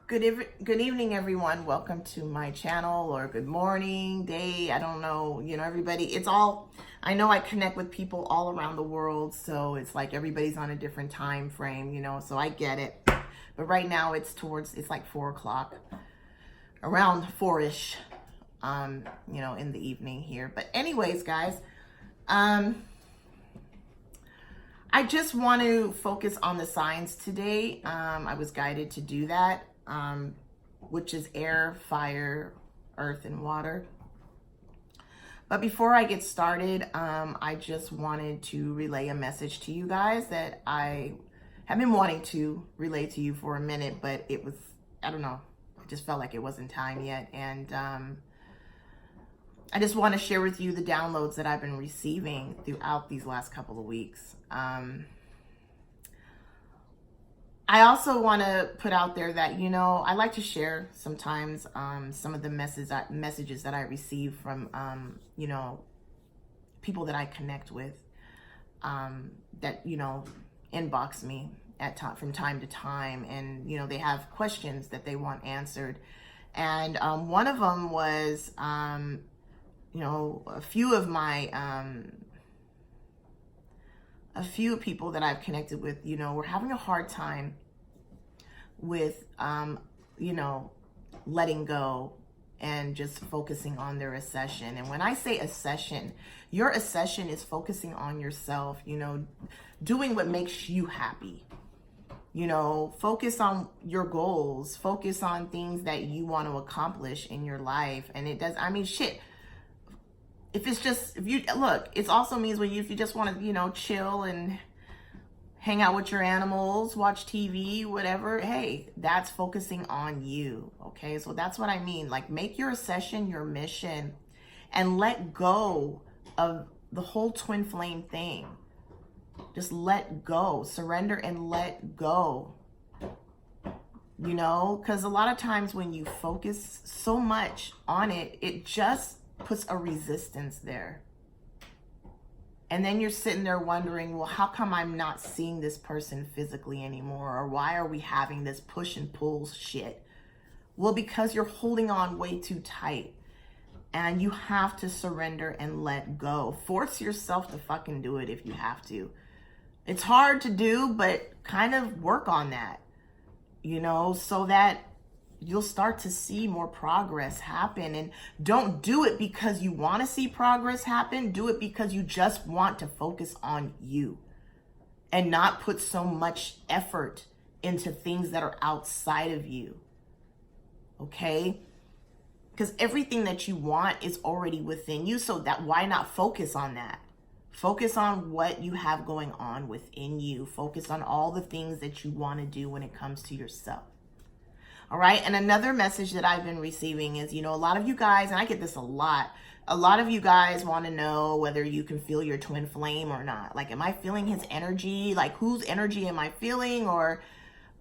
Good evening, everyone. Welcome to my channel, or good morning, day. I don't know, everybody. I know I connect with people all around the world, so it's like everybody's on a different time frame, so I get it. But right now it's like 4 o'clock, around 4-ish, in the evening here. But anyways, guys, I just want to focus on the signs today. I was guided to do that, which is air, fire, earth, and water. But before I get started, I just wanted to relay a message to you guys that I have been wanting to relay to you for a minute, but I don't know, I just felt like it wasn't time yet. And I just want to share with you the downloads that I've been receiving throughout these last couple of weeks. I also want to put out there that, I like to share sometimes some of the messages that I receive from, people that I connect with that, inbox me from time to time. And, they have questions that they want answered. And one of them was, a few people that I've connected with, were having a hard time with, letting go and just focusing on their accession. And when I say accession, your accession is focusing on yourself, doing what makes you happy. Focus on your goals, focus on things that you want to accomplish in your life. And it also means if you just want to, chill and hang out with your animals, watch TV, whatever, hey, that's focusing on you. Okay. So that's what I mean. Like, make your accession your mission and let go of the whole twin flame thing. Just let go, surrender and let go. Because a lot of times when you focus so much on it, it just puts a resistance there. And then you're sitting there wondering, well, how come I'm not seeing this person physically anymore? Or why are we having this push and pull shit? Well, because you're holding on way too tight. And you have to surrender and let go. Force yourself to fucking do it if you have to. It's hard to do, but kind of work on that, so that you'll start to see more progress happen. And don't do it because you want to see progress happen. Do it because you just want to focus on you and not put so much effort into things that are outside of you. Okay? Because everything that you want is already within you. So why not focus on that? Focus on what you have going on within you. Focus on all the things that you want to do when it comes to yourself. All right. And another message that I've been receiving is, a lot of you guys, and I get this a lot of you guys want to know whether you can feel your twin flame or not. Like, am I feeling his energy? Like, whose energy am I feeling? Or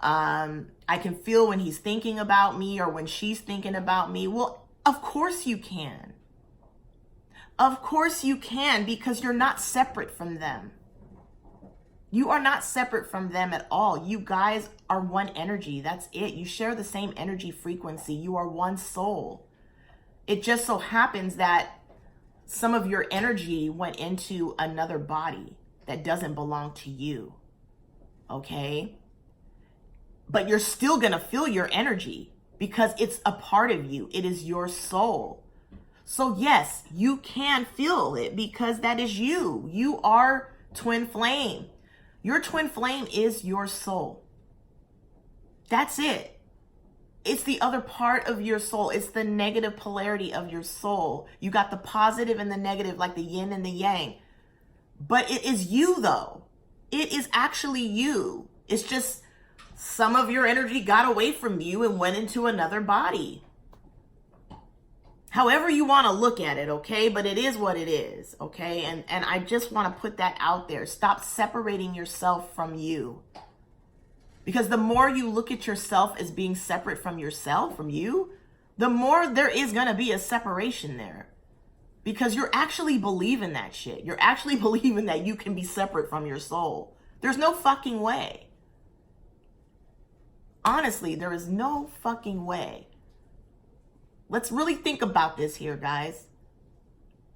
I can feel when he's thinking about me or when she's thinking about me. Well, of course you can. Of course you can, because you're not separate from them. You are not separate from them at all. You guys are one energy. That's it. You share the same energy frequency. You are one soul. It just so happens that some of your energy went into another body that doesn't belong to you. Okay? But you're still going to feel your energy because it's a part of you. It is your soul. So yes, you can feel it because that is you. You are twin flame. Your twin flame is your soul. That's it. It's the other part of your soul. It's the negative polarity of your soul. You got the positive and the negative, like the yin and the yang. But it is you, though. It is actually you. It's just some of your energy got away from you and went into another body. However you want to look at it, okay? But it is what it is, okay? And I just want to put that out there. Stop separating yourself from you. Because the more you look at yourself as being separate from yourself, from you, the more there is going to be a separation there. Because you're actually believing that shit. You're actually believing that you can be separate from your soul. There's no fucking way. Honestly, there is no fucking way. Let's really think about this here, guys.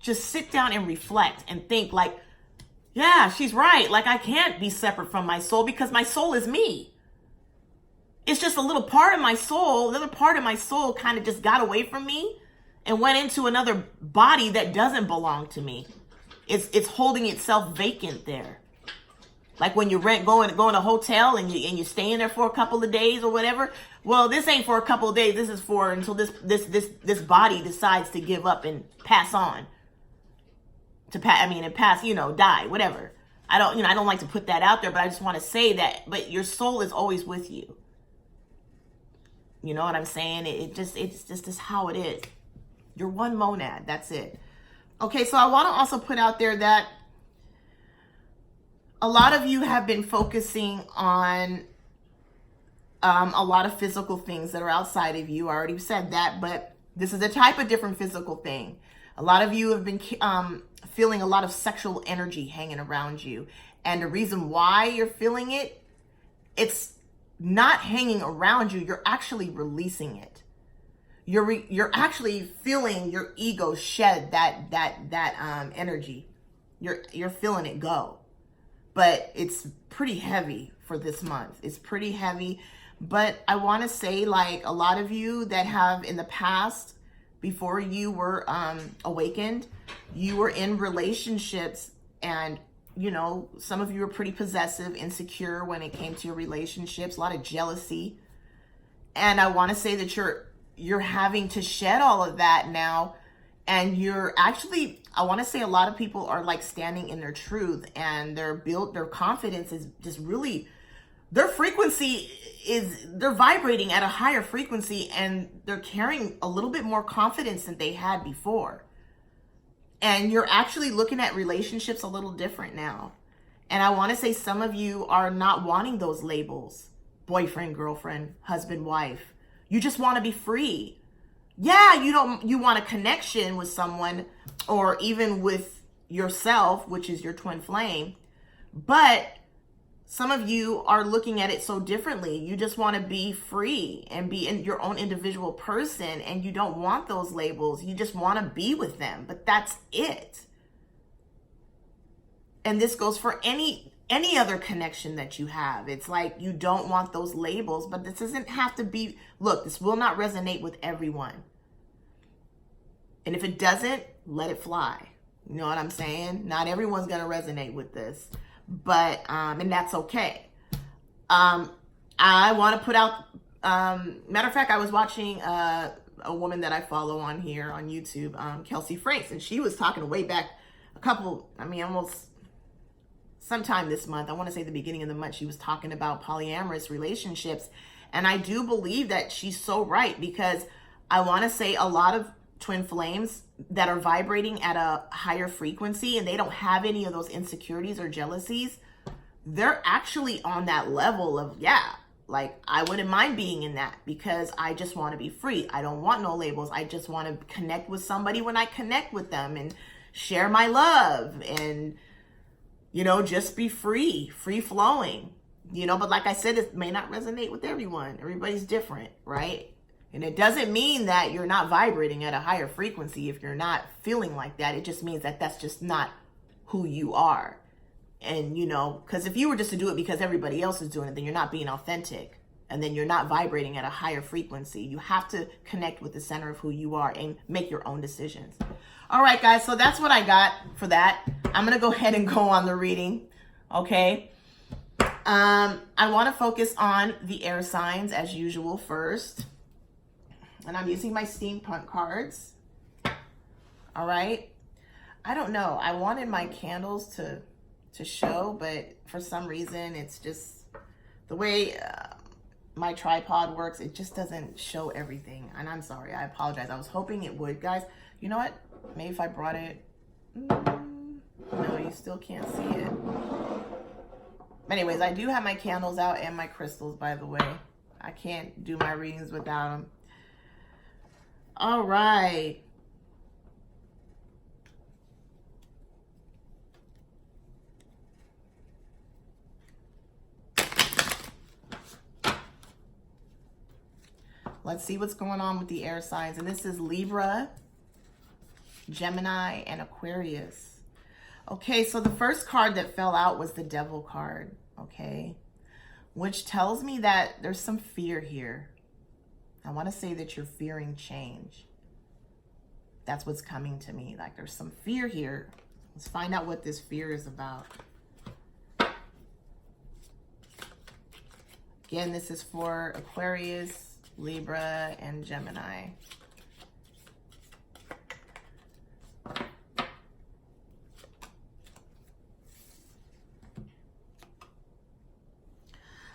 Just sit down and reflect and think like, yeah, she's right. Like, I can't be separate from my soul because my soul is me. It's just a little part of my soul. Another part of my soul kind of just got away from me and went into another body that doesn't belong to me. It's holding itself vacant there. Like when you going to a hotel and you're staying there for a couple of days or whatever. Well, this ain't for a couple of days. This is for until this body decides to give up and pass on. Die, whatever. I don't like to put that out there, but I just want to say that. But your soul is always with you. You know what I'm saying? It's just how it is. You're one monad. That's it. Okay, so I want to also put out there that a lot of you have been focusing on a lot of physical things that are outside of you. I already said that, but this is a type of different physical thing. A lot of you have been feeling a lot of sexual energy hanging around you. And the reason why you're feeling it, it's not hanging around you. You're actually releasing it. You're actually feeling your ego shed that energy. You're feeling it go. But it's pretty heavy for this month. It's pretty heavy. But I want to say, like, a lot of you that have in the past, before you were awakened, you were in relationships, and some of you were pretty possessive, insecure when it came to your relationships, a lot of jealousy. And I want to say that you're having to shed all of that now. And you're actually, I want to say a lot of people are like standing in their truth, and their confidence is just really, their frequency they're vibrating at a higher frequency, and they're carrying a little bit more confidence than they had before. And you're actually looking at relationships a little different now. And I want to say some of you are not wanting those labels: boyfriend, girlfriend, husband, wife. You just want to be free. Yeah, you want a connection with someone, or even with yourself, which is your twin flame. But some of you are looking at it so differently. You just want to be free and be in your own individual person, and you don't want those labels. You just want to be with them, but that's it. And this goes for any other connection that you have. It's like you don't want those labels, but this doesn't have to be, look, this will not resonate with everyone. And if it doesn't, let it fly. You know what I'm saying? Not everyone's going to resonate with this, but, and that's okay. I want to put out, matter of fact, I was watching, a woman that I follow on here on YouTube, Kelsey Franks, and she was talking way back almost sometime this month. I want to say the beginning of the month, she was talking about polyamorous relationships. And I do believe that she's so right, because I want to say a lot of twin flames that are vibrating at a higher frequency, and they don't have any of those insecurities or jealousies, they're actually on that level of, yeah, like, I wouldn't mind being in that, because I just want to be free. I don't want no labels. I just want to connect with somebody when I connect with them, and share my love, and just be free flowing, but like I said, it may not resonate with everyone. Everybody's different, right? And it doesn't mean that you're not vibrating at a higher frequency if you're not feeling like that. It just means that that's just not who you are. And, because if you were just to do it because everybody else is doing it, then you're not being authentic. And then you're not vibrating at a higher frequency. You have to connect with the center of who you are and make your own decisions. All right, guys. So that's what I got for that. I'm going to go ahead and go on the reading. Okay. I want to focus on the air signs as usual first. And I'm using my steampunk cards. All right. I don't know. I wanted my candles to show, but for some reason, it's just the way my tripod works. It just doesn't show everything. And I'm sorry. I apologize. I was hoping it would, guys. You know what? Maybe if I brought it. No, you still can't see it. Anyways, I do have my candles out and my crystals, by the way. I can't do my readings without them. All right. Let's see what's going on with the air signs. And this is Libra, Gemini, and Aquarius. Okay, so the first card that fell out was the Devil card, okay? Which tells me that there's some fear here. I want to say that you're fearing change. That's what's coming to me. Like there's some fear here. Let's find out what this fear is about. Again, this is for Aquarius, Libra, and Gemini.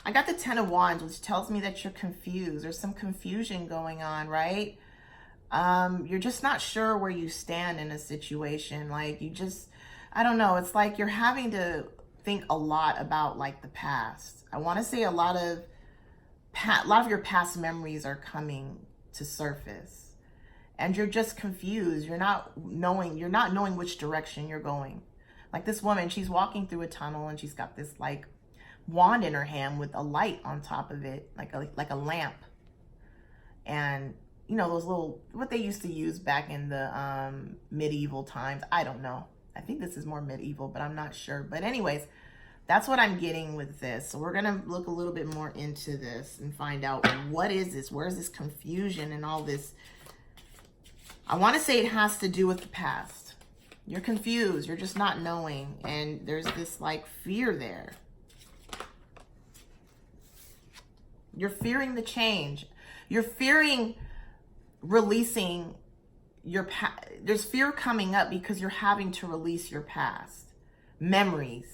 I got the Ten of Wands, which tells me that you're confused. There's some confusion going on, right? You're just not sure where you stand in a situation. Like you just, I don't know. It's like you're having to think a lot about like the past. I want to say a lot of your past memories are coming to surface, and you're just confused. You're not knowing which direction you're going. Like this woman, she's walking through a tunnel and she's got this like wand in her hand with a light on top of it, like a lamp. And you know those little, what they used to use back in the medieval times. I don't know. I think this is more medieval, but I'm not sure. But anyways, that's what I'm getting with this. So we're gonna look a little bit more into this and find out what is this? Where's this confusion and all this? I want to say it has to do with the past. You're confused. You're just not knowing, and there's this like fear there. You're fearing the change. You're fearing releasing your past. There's fear coming up because you're having to release your past memories.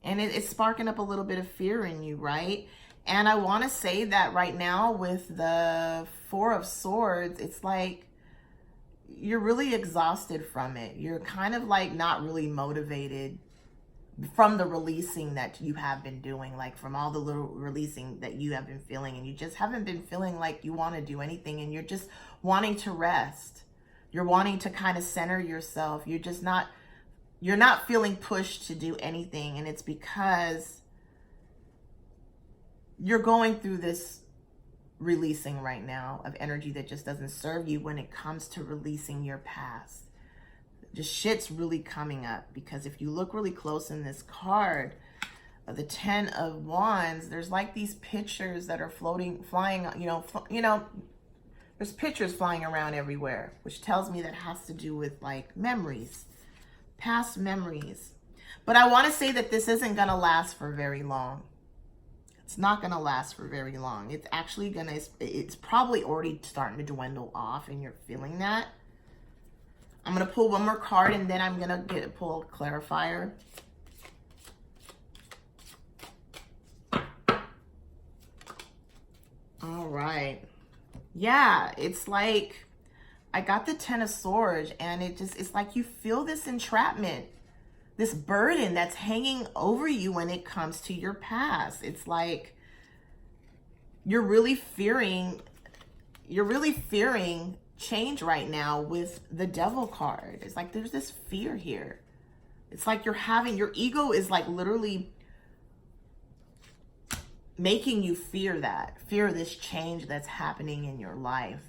And it's sparking up a little bit of fear in you, right? And I want to say that right now with the Four of Swords, it's like you're really exhausted from it. You're kind of like not really motivated from the releasing that you have been doing, like from all the little releasing that you have been feeling, and you just haven't been feeling like you want to do anything, and you're just wanting to rest. You're wanting to kind of center yourself. You're not feeling pushed to do anything, and it's because you're going through this releasing right now of energy that just doesn't serve you when it comes to releasing your past. Just shit's really coming up, because if you look really close in this card of the Ten of Wands, there's like these pictures that are flying, there's pictures flying around everywhere, which tells me that has to do with like memories, past memories. But I want to say that this isn't going to last for very long. It's not going to last for very long. It's actually it's probably already starting to dwindle off, and you're feeling that. I'm going to pull one more card, and then I'm going to pull a clarifier. All right. Yeah, it's like I got the Ten of Swords, and it's like you feel this entrapment, this burden that's hanging over you when it comes to your past. It's like you're really fearing change right now with the Devil card. It's like there's this fear here. It's like your ego is like literally making you fear this change that's happening in your life.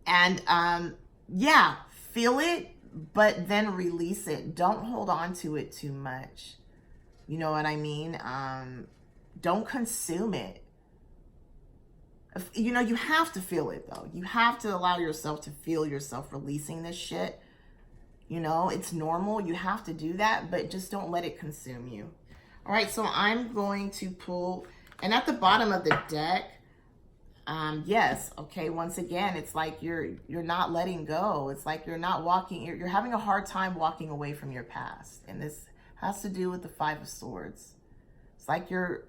And yeah, feel it, but then release it. Don't hold on to it too much. You know what I mean? Don't consume it. You know, you have to feel it though. You have to allow yourself to feel yourself releasing this shit. You know, it's normal. You have to do that, but just don't let it consume you. All right, so I'm going to pull, and at the bottom of the deck, yes, okay, once again, it's like you're not letting go. It's like you're not walking, you're having a hard time walking away from your past. And this has to do with the Five of Swords. It's like you're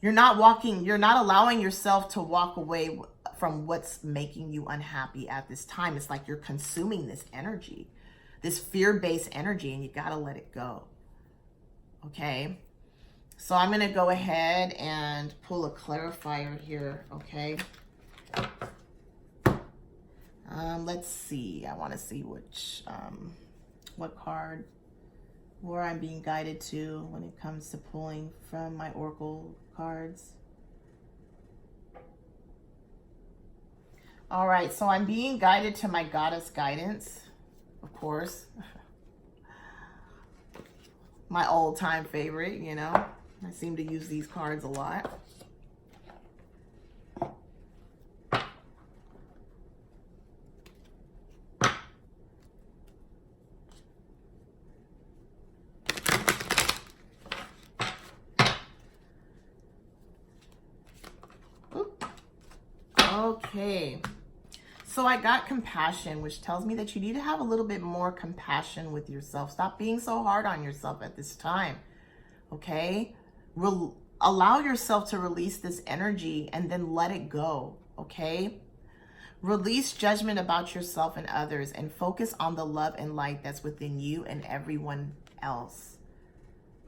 not allowing yourself to walk away from what's making you unhappy at this time. It's like you're consuming this energy, this fear-based energy, and you got to let it go. Okay, so I'm going to go ahead and pull a clarifier here, okay? Let's see. I want to see what card, where I'm being guided to when it comes to pulling from my oracle cards. All right, so I'm being guided to my goddess guidance, of course. My all-time favorite, you know. I seem to use these cards a lot. Okay, so I got compassion, which tells me that you need to have a little bit more compassion with yourself. Stop being so hard on yourself at this time, okay? Allow yourself to release this energy and then let it go, okay? Release judgment about yourself and others and focus on the love and light that's within you and everyone else,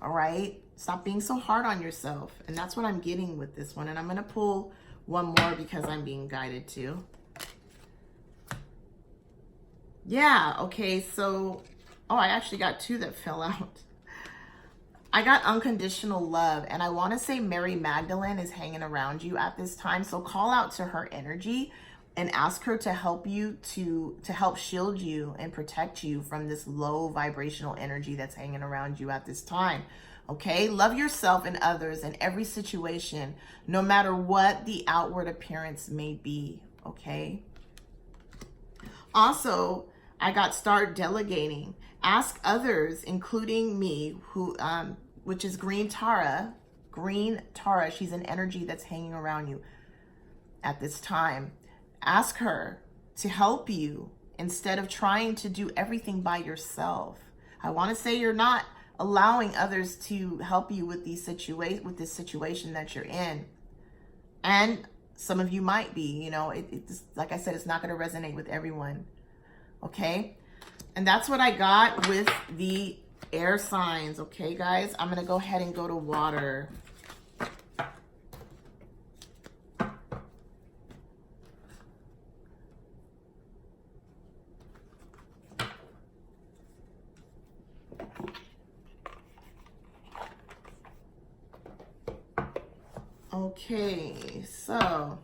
all right? Stop being so hard on yourself. And that's what I'm getting with this one. And I'm going to pull one more because I'm being guided to. Yeah, okay, so, oh, I actually got two that fell out. I got unconditional love, and I want to say Mary Magdalene is hanging around you at this time. So call out to her energy and ask her to help you, to help shield you and protect you from this low vibrational energy that's hanging around you at this time. Okay, love yourself and others in every situation, no matter what the outward appearance may be, okay? Also, I got start delegating. Ask others, including me, who, which is Green Tara. Green Tara, she's an energy that's hanging around you at this time. Ask her to help you instead of trying to do everything by yourself. I want to say you're not allowing others to help you with this situation that you're in. And some of you might be, you know, it's like I said, it's not going to resonate with everyone. Okay. And that's what I got with the air signs. Okay, guys, I'm going to go ahead and go to water. Okay, so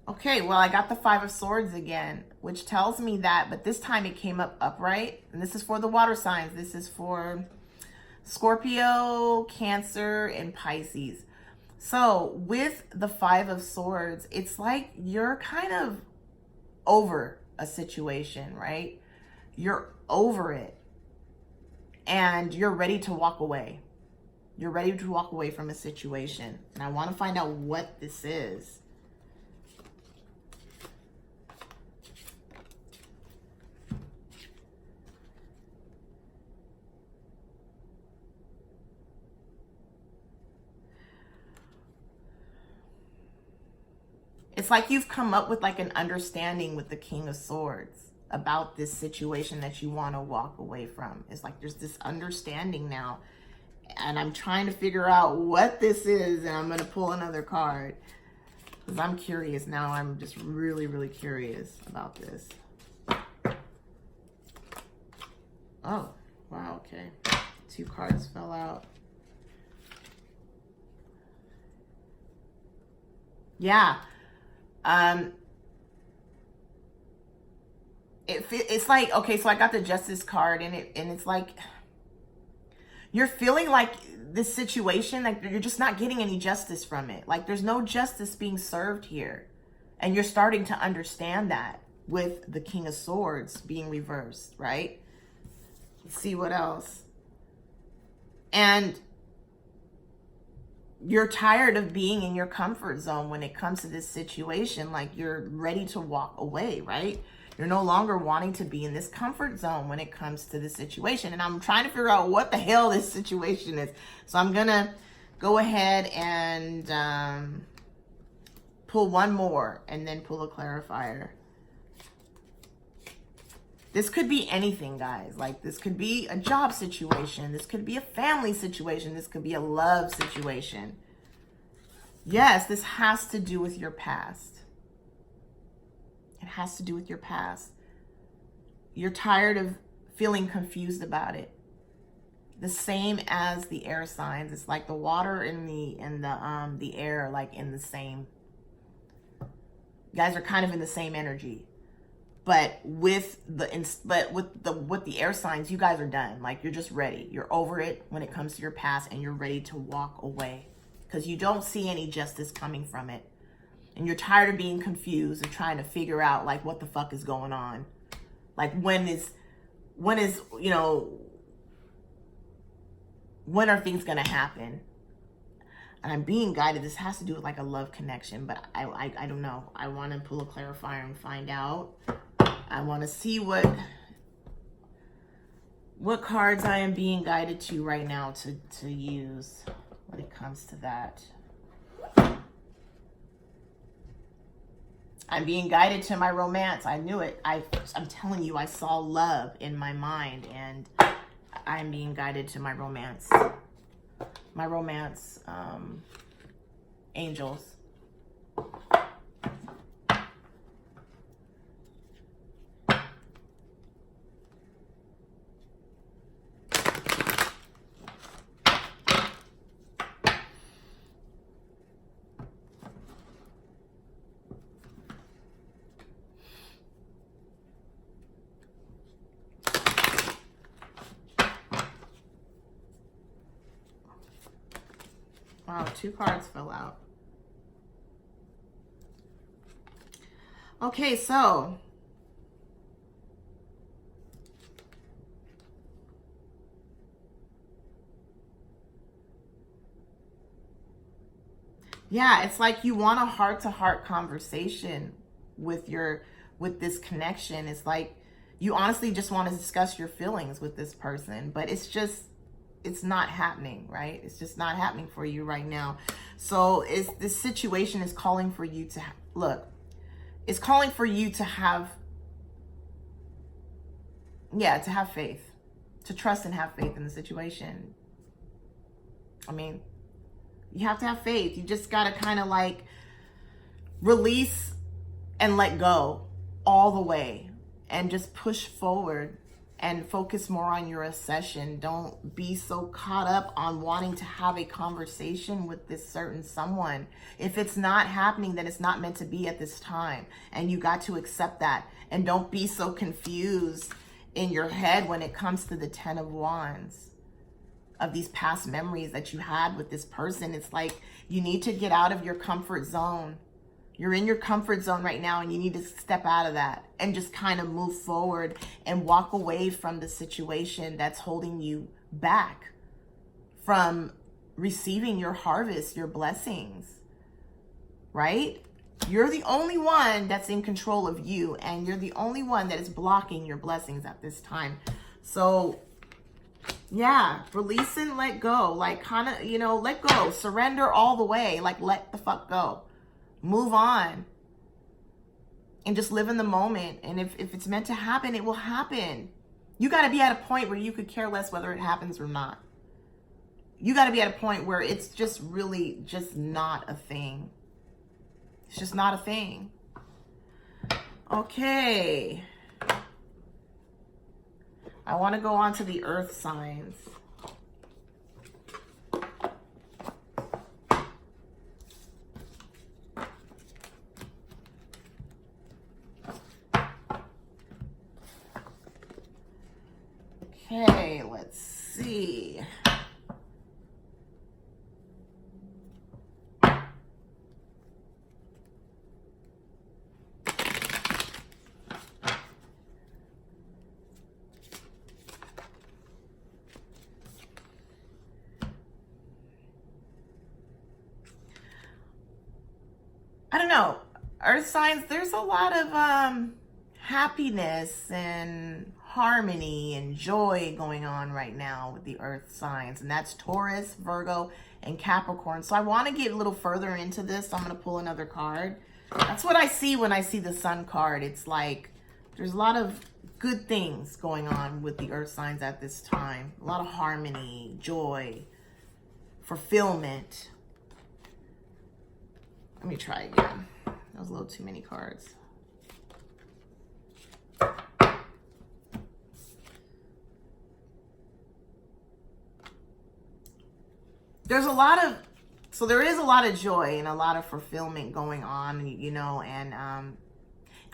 okay, well, I got the Five of Swords again, which tells me that, but this time it came up upright, and this is for the water signs. This is for Scorpio, Cancer, and Pisces. So with the Five of Swords, it's like you're kind of over a situation, right? You're over it and you're ready to walk away. You're ready to walk away from a situation. And I want to find out what this is. It's like you've come up with like an understanding with the King of Swords about this situation that you want to walk away from. It's like there's this understanding now. And I'm trying to figure out what this is. And I'm going to pull another card. Because I'm curious now. I'm just really, really curious about this. Oh, wow. Okay. Two cards fell out. Yeah. It's like, okay, so I got the Justice card, and it's like you're feeling like this situation, like you're just not getting any justice from it. Like there's no justice being served here. And you're starting to understand that with the King of Swords being reversed, right? Let's see what else. And you're tired of being in your comfort zone when it comes to this situation. Like you're ready to walk away, right? You're no longer wanting to be in this comfort zone when it comes to this situation. And I'm trying to figure out what the hell this situation is. So I'm going to go ahead and pull one more and then pull a clarifier. This could be anything, guys. Like this could be a job situation. This could be a family situation. This could be a love situation. Yes, this has to do with your past. It has to do with your past. you're tired of feeling confused about it. The same as the air signs. It's like the water and the air, like in the same. You guys are kind of in the same energy. But with the air signs, you guys are done. Like, you're just ready. You're over it when it comes to your past, and you're ready to walk away because you don't see any justice coming from it. And you're tired of being confused and trying to figure out, like, what the fuck is going on. Like, when are things going to happen? And I'm being guided. This has to do with like a love connection, but I don't know. I want to pull a clarifier and find out. I want to see what cards I am being guided to right now to use when it comes to that. I'm being guided to my romance. I knew it. I'm telling you, I saw love in my mind, and I'm being guided to my romance. My romance angels. Wow, 2 cards fell out. Okay, so yeah, it's like you want a heart-to-heart conversation with this connection. It's like you honestly just want to discuss your feelings with this person, but it's not happening, right? It's just not happening for you right now. So this situation is calling for you to look. It's calling for you to have faith, to trust and have faith in the situation. I mean, you have to have faith. You just got to kind of like release and let go all the way and just push forward and focus more on your accession. Don't be so caught up on wanting to have a conversation with this certain someone. If it's not happening, then it's not meant to be at this time. And you got to accept that. And don't be so confused in your head when it comes to the 10 of Wands, of these past memories that you had with this person. It's like you need to get out of your comfort zone. You're in your comfort zone right now, and you need to step out of that and just kind of move forward and walk away from the situation that's holding you back from receiving your harvest, your blessings, right? You're the only one that's in control of you, and you're the only one that is blocking your blessings at this time. So yeah, release and let go. Like, kind of, let go. Surrender all the way. Like, let the fuck go. Move on and just live in the moment. And if it's meant to happen, it will happen. You got to be at a point where you could care less whether it happens or not. You got to be at a point where it's just really just not a thing. It's just not a thing. Okay. I want to go on to the earth signs. Okay, let's see. I don't know. Earth signs, there's a lot of happiness and harmony and joy going on right now with the earth signs, and that's Taurus, Virgo, and Capricorn. So I want to get a little further into this, so I'm going to pull another card. That's what I see when I see the Sun card. It's like there's a lot of good things going on with the earth signs at this time. A lot of harmony, joy, fulfillment. Let me try again. That was a little too many cards. there's a lot of, so there is a lot of joy and a lot of fulfillment going on, you know, and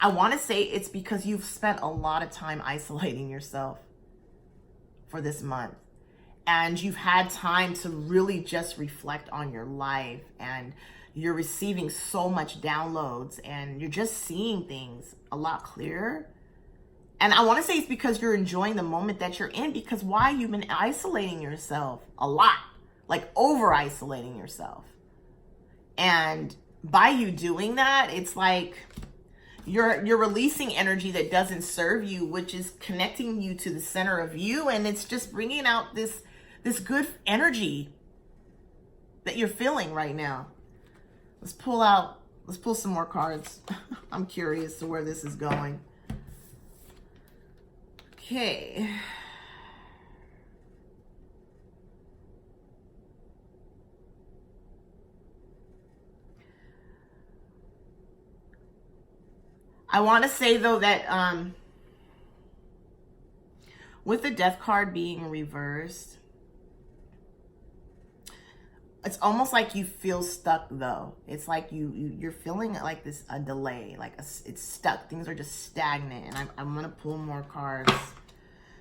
I want to say it's because you've spent a lot of time isolating yourself for this month. And you've had time to really just reflect on your life, and you're receiving so much downloads, and you're just seeing things a lot clearer. And I want to say it's because you're enjoying the moment that you're in, because why? You've been isolating yourself a lot, like over isolating yourself. And by you doing that, it's like you're releasing energy that doesn't serve you, which is connecting you to the center of you. And it's just bringing out this good energy that you're feeling right now. Let's pull some more cards. I'm curious to where this is going. Okay. I want to say though that with the death card being reversed, it's almost like you feel stuck though. It's like you're feeling like this a delay, like it's stuck. Things are just stagnant. And I'm gonna pull more cards.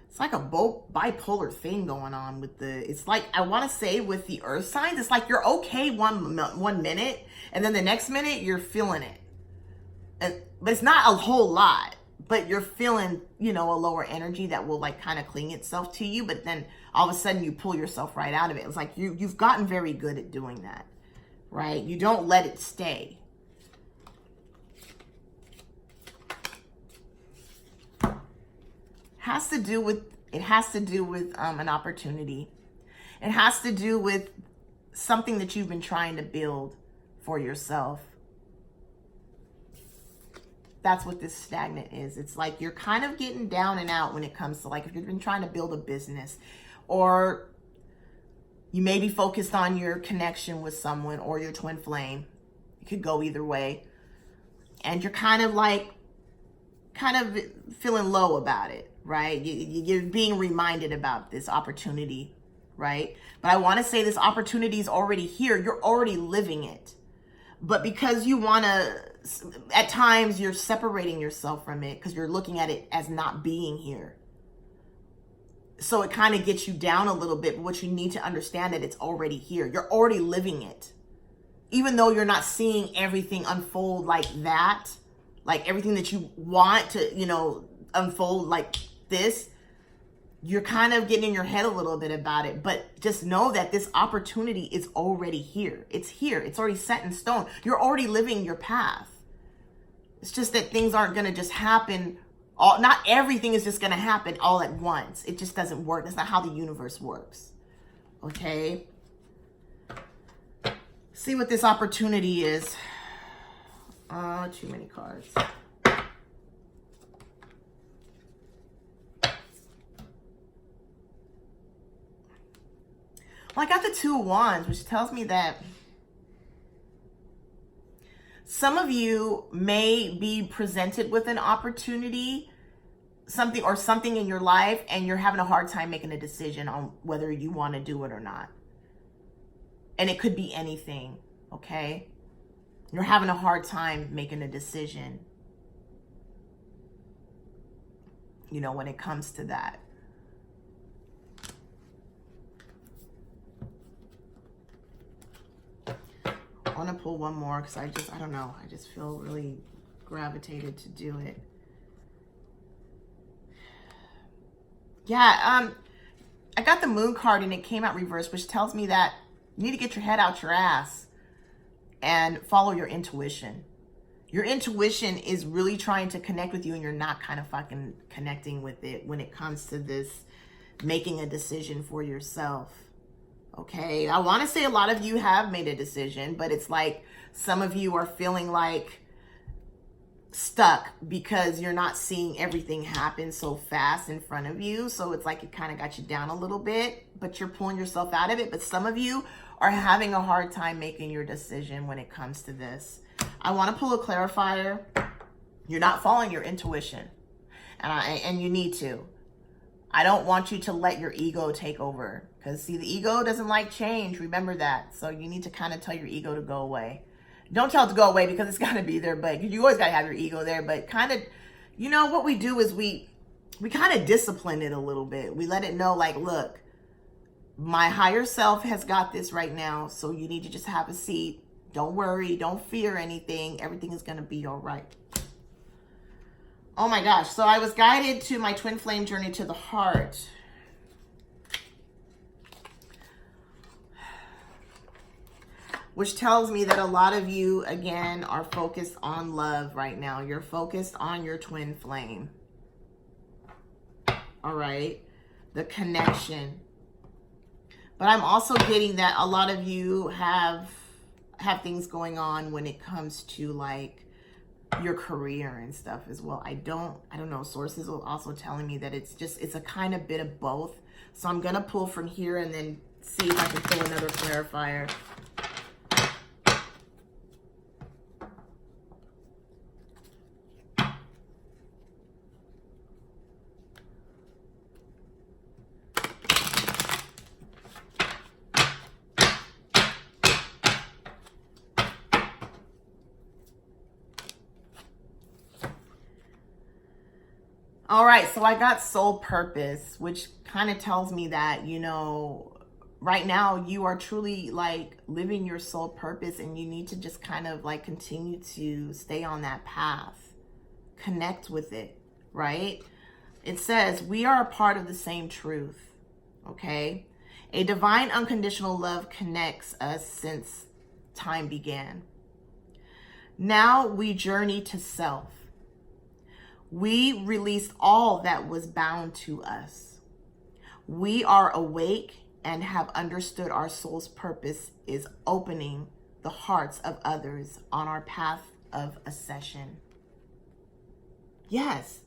It's like a bipolar thing going on with it's like, I want to say with the earth signs, it's like you're okay one minute, and then the next minute you're feeling it. But it's not a whole lot, but you're feeling, you know, a lower energy that will like kind of cling itself to you. But then all of a sudden you pull yourself right out of it. It's like you've gotten very good at doing that, right? You don't let it stay. It has to do with an opportunity. It has to do with something that you've been trying to build for yourself. That's what this stagnant is. It's like you're kind of getting down and out when it comes to, like, if you've been trying to build a business, or you may be focused on your connection with someone or your twin flame. It could go either way. And you're kind of feeling low about it, right? You're being reminded about this opportunity, right? But I want to say this opportunity is already here. You're already living it. But because you want to, at times you're separating yourself from it because you're looking at it as not being here. So it kind of gets you down a little bit. But what you need to understand that it's already here. You're already living it. Even though you're not seeing everything unfold like that, like everything that you want to, you know, unfold like this, you're kind of getting in your head a little bit about it. But just know that this opportunity is already here. It's here. It's already set in stone. You're already living your path. It's just that things aren't going to just happen. Not everything is just going to happen all at once. It just doesn't work. That's not how the universe works. Okay? See what this opportunity is. Too many cards. Well, I got the Two of Wands, which tells me that some of you may be presented with an opportunity, something in your life, and you're having a hard time making a decision on whether you want to do it or not. And it could be anything, okay? You're having a hard time making a decision, you know, when it comes to that. I want to pull one more because I don't know. I just feel really gravitated to do it. Yeah, I got the Moon card and it came out reversed, which tells me that you need to get your head out your ass and follow your intuition. Your intuition is really trying to connect with you, and you're not kind of fucking connecting with it when it comes to this making a decision for yourself. Okay, I want to say a lot of you have made a decision, but it's like some of you are feeling like stuck because you're not seeing everything happen so fast in front of you. So it's like it kind of got you down a little bit, but you're pulling yourself out of it. But some of you are having a hard time making your decision when it comes to this. I want to pull a clarifier. You're not following your intuition, and you need to. I don't want you to let your ego take over. Because, see, the ego doesn't like change. Remember that. So you need to kind of tell your ego to go away. Don't tell it to go away because it's got to be there. But you always got to have your ego there. But kind of, you know, what we do is we kind of discipline it a little bit. We let it know, like, look, my higher self has got this right now. So you need to just have a seat. Don't worry. Don't fear anything. Everything is going to be all right. Oh, my gosh. So I was guided to my twin flame journey to the heart. Which tells me that a lot of you, again, are focused on love right now. You're focused on your twin flame. All right. The connection. But I'm also getting that a lot of you have things going on when it comes to, like, your career and stuff as well. I don't know. Sources are also telling me that it's a kind of bit of both. So I'm going to pull from here and then see if I can pull another clarifier. All right, so I got soul purpose, which kind of tells me that, you know, right now you are truly like living your soul purpose, and you need to just kind of like continue to stay on that path, connect with it, right? It says we are a part of the same truth, okay? A divine unconditional love connects us since time began. Now we journey to self. We released all that was bound to us. We are awake and have understood our soul's purpose is opening the hearts of others on our path of ascension. Yes.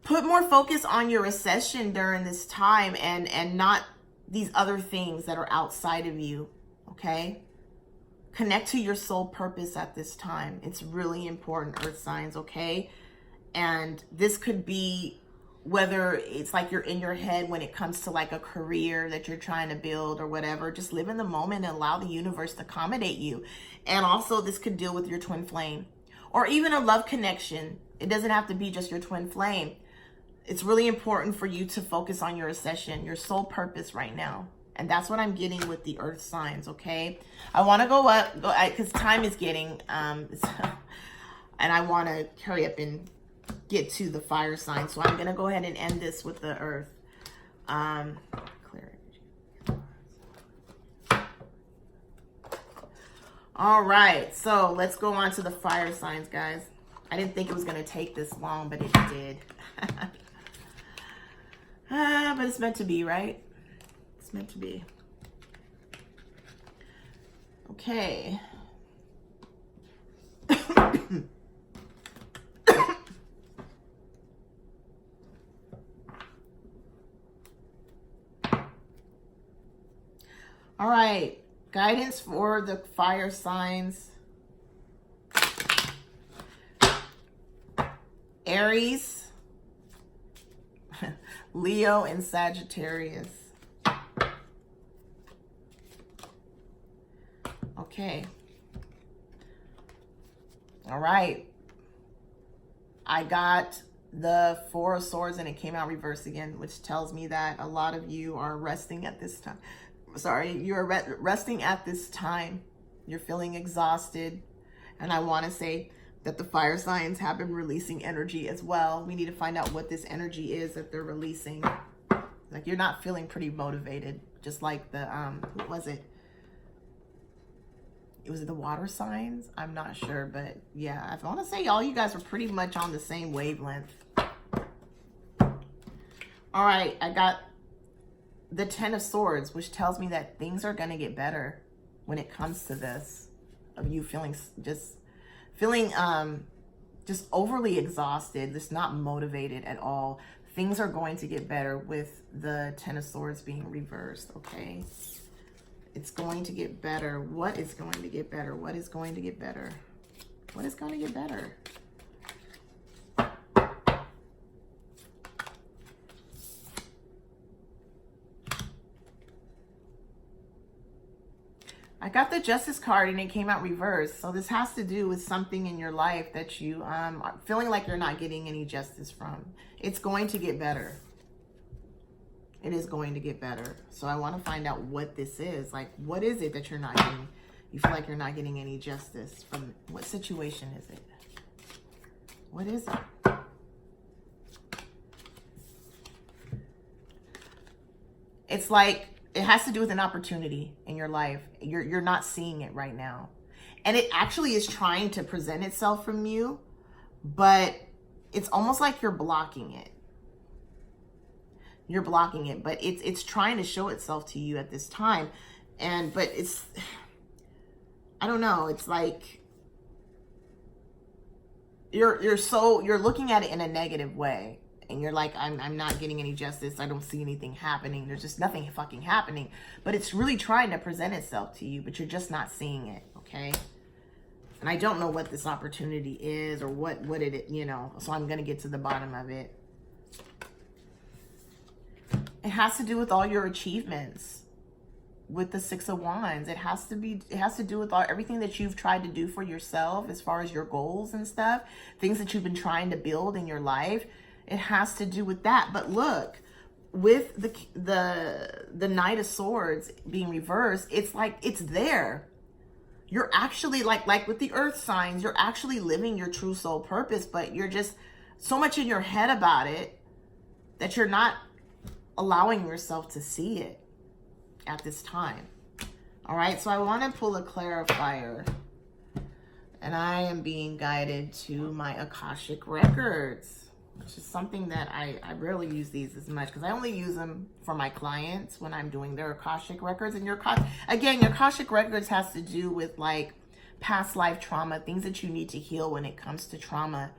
Put more focus on your ascension during this time and not these other things that are outside of you, okay? Connect to your soul purpose at this time. It's really important, earth signs, okay? And this could be whether it's like you're in your head when it comes to like a career that you're trying to build or whatever. Just live in the moment and allow the universe to accommodate you. And also this could deal with your twin flame or even a love connection. It doesn't have to be just your twin flame. It's really important for you to focus on your ascension, your soul purpose right now. And that's what I'm getting with the earth signs, okay? I want to go up because time is getting, and I want to hurry up and get to the fire sign. So I'm going to go ahead and end this with the earth. Clear energy. All right. So let's go on to the fire signs, guys. I didn't think it was going to take this long, but it did. But it's meant to be, right? It's meant to be. Okay. All right, guidance for the fire signs. Aries, Leo, and Sagittarius. Okay. All right. I got the Four of Swords and it came out reverse again, which tells me that a lot of you are resting at this time. Sorry, you're resting at this time. You're feeling exhausted. And I want to say that the fire signs have been releasing energy as well. We need to find out what this energy is that they're releasing. Like you're not feeling pretty motivated. Just like the, what was it? Was it the water signs? I'm not sure, but yeah, I want to say all you guys are pretty much on the same wavelength. All right, I got the Ten of Swords, which tells me that things are going to get better when it comes to this, of you feeling just overly exhausted, just not motivated at all. Things are going to get better with the Ten of Swords being reversed, okay? It's going to get better. What is going to get better? What is going to get better? What is going to get better? I got the Justice card and it came out reversed. So this has to do with something in your life that you are feeling like you're not getting any justice from. It's going to get better. It is going to get better. So I want to find out what this is. Like, what is it that you're not getting? You feel like you're not getting any justice from. What situation is it? What is it? It's like, it has to do with an opportunity in your life. You're not seeing it right now. And it actually is trying to present itself from you, but it's almost like you're blocking it. You're blocking it, but it's trying to show itself to you at this time. But it's, I don't know, it's like you're looking at it in a negative way. And you're like, I'm not getting any justice. I don't see anything happening. There's just nothing fucking happening. But it's really trying to present itself to you, but you're just not seeing it, okay? And I don't know what this opportunity is or what it, you know, so I'm going to get to the bottom of it. It has to do with all your achievements with the Six of Wands. It has to do with everything that you've tried to do for yourself as far as your goals and stuff, things that you've been trying to build in your life. It has to do with that. But look, with the Knight of Swords being reversed, it's like it's there. You're actually like with the earth signs, you're actually living your true soul purpose, but you're just so much in your head about it that you're not allowing yourself to see it at this time. All right, so I want to pull a clarifier. And I am being guided to my Akashic records, which is something that I rarely use these as much because I only use them for my clients when I'm doing their Akashic records. And your Akashic records has to do with like past life trauma, things that you need to heal when it comes to trauma,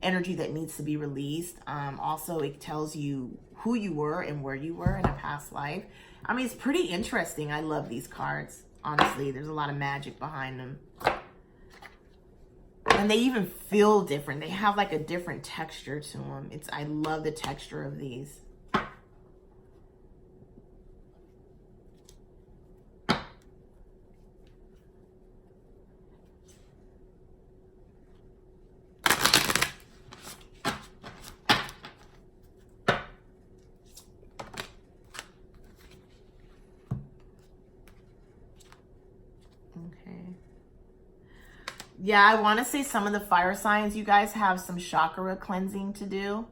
energy that needs to be released. Also, it tells you who you were and where you were in a past life. I mean, it's pretty interesting. I love these cards. Honestly, there's a lot of magic behind them. And they even feel different. They have like a different texture to them. I love the texture of these. Yeah, I want to say some of the fire signs, you guys have some chakra cleansing to do.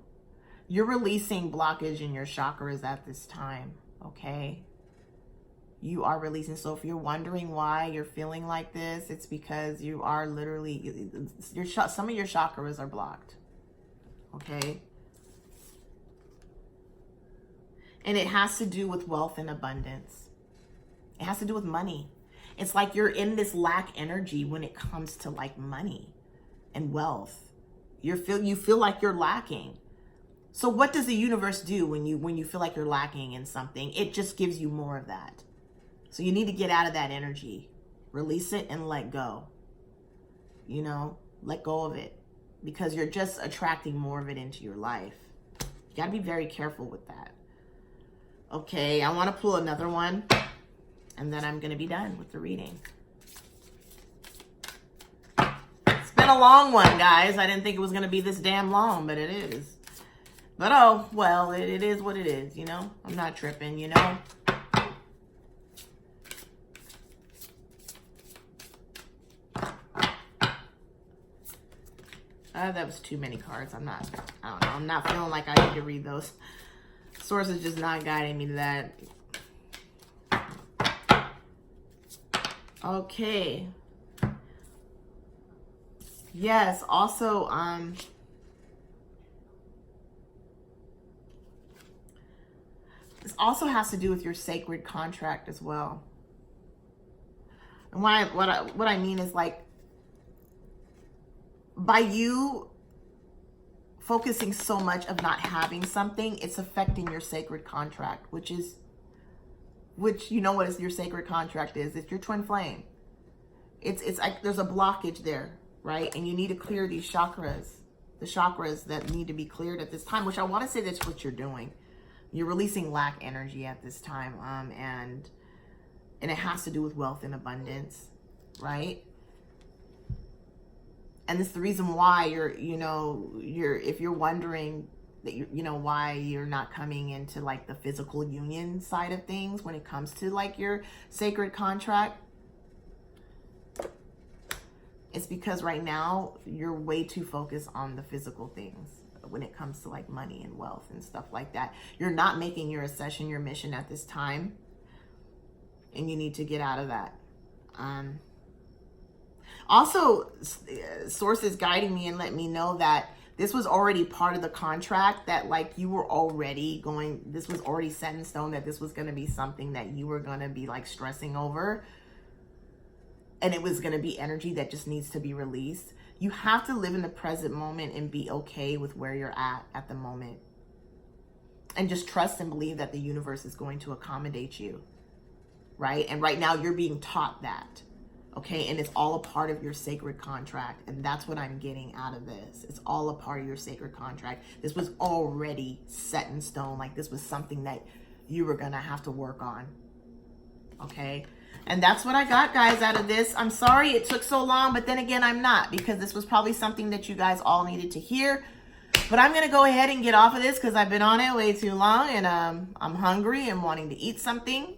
You're releasing blockage in your chakras at this time, okay? You are releasing. So if you're wondering why you're feeling like this, it's because you are literally, some of your chakras are blocked, okay? And it has to do with wealth and abundance. It has to do with money. It's like you're in this lack energy when it comes to like money and wealth. You feel like you're lacking. So what does the universe do when you feel like you're lacking in something? It just gives you more of that. So you need to get out of that energy. Release it and let go. You know, let go of it because you're just attracting more of it into your life. You got to be very careful with that. Okay, I want to pull another one. And then I'm going to be done with the reading. It's been a long one, guys. I didn't think it was going to be this damn long, but it is. But oh, well, it is what it is, you know? I'm not tripping, you know? That was too many cards. I don't know. I'm not feeling like I need to read those. Source is just not guiding me to that. Okay. Yes, also, this also has to do with your sacred contract as well. And what I mean is like, by you focusing so much of not having something, it's affecting your sacred contract, which you know what your sacred contract is. It's your twin flame. It's like there's a blockage there, right? And you need to clear these chakras, the chakras that need to be cleared at this time, which I want to say that's what you're doing. You're releasing lack energy at this time. And And it has to do with wealth and abundance, right? And it's the reason why if you're wondering that why you're not coming into like the physical union side of things when it comes to like your sacred contract, it's because right now you're way too focused on the physical things when it comes to like money and wealth and stuff like that. You're not making your ascension your mission at this time, and you need to get out of that. Also, sources guiding me and let me know that this was already part of the contract, that like you were already this was already set in stone, that this was going to be something that you were going to be like stressing over. And it was going to be energy that just needs to be released. You have to live in the present moment and be okay with where you're at the moment. And just trust and believe that the universe is going to accommodate you. Right? And right now you're being taught that. Okay? And it's all a part of your sacred contract. And that's what I'm getting out of this. It's all a part of your sacred contract. This was already set in stone. Like this was something that you were going to have to work on. Okay? And that's what I got, guys, out of this. I'm sorry it took so long, but then again, I'm not, because this was probably something that you guys all needed to hear. But I'm going to go ahead and get off of this because I've been on it way too long, and I'm hungry and wanting to eat something.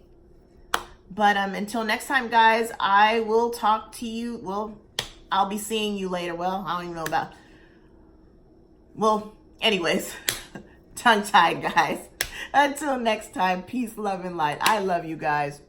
But until next time, guys, I will talk to you. Well, I'll be seeing you later. Well, I don't even know about... Well, anyways, tongue-tied, guys. Until next time, peace, love, and light. I love you guys.